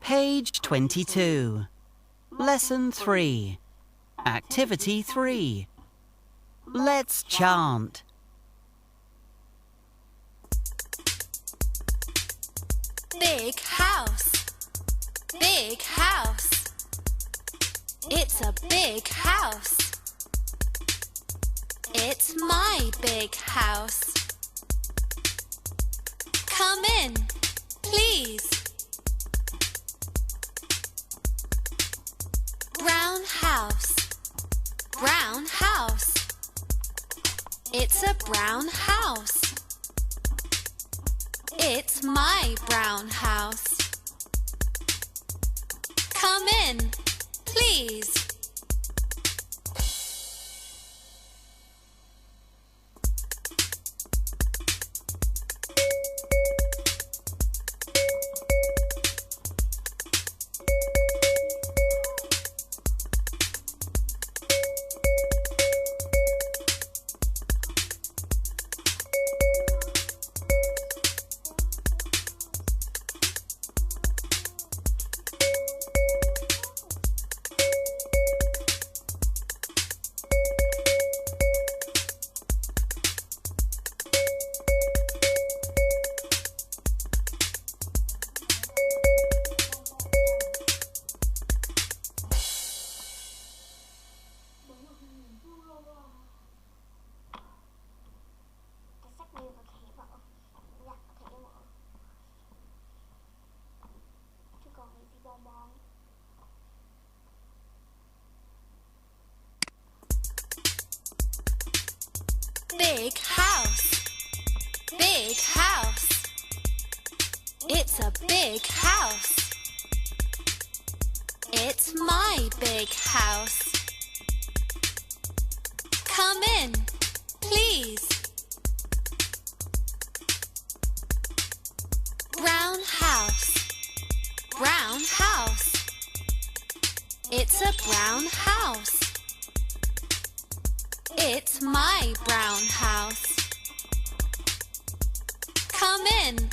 Page 22. Lesson 3. Activity 3. Let's chant. Big house, big house. It's a big house. It's my big house. Come in, please. Brown house, brown house. It's a brown house. It's my brown house. Come in, please. Big house, big house. It's a big house. It's my big house. Come in, please. Brown house, brown house. It's a brown house. It's my brown house. Come in,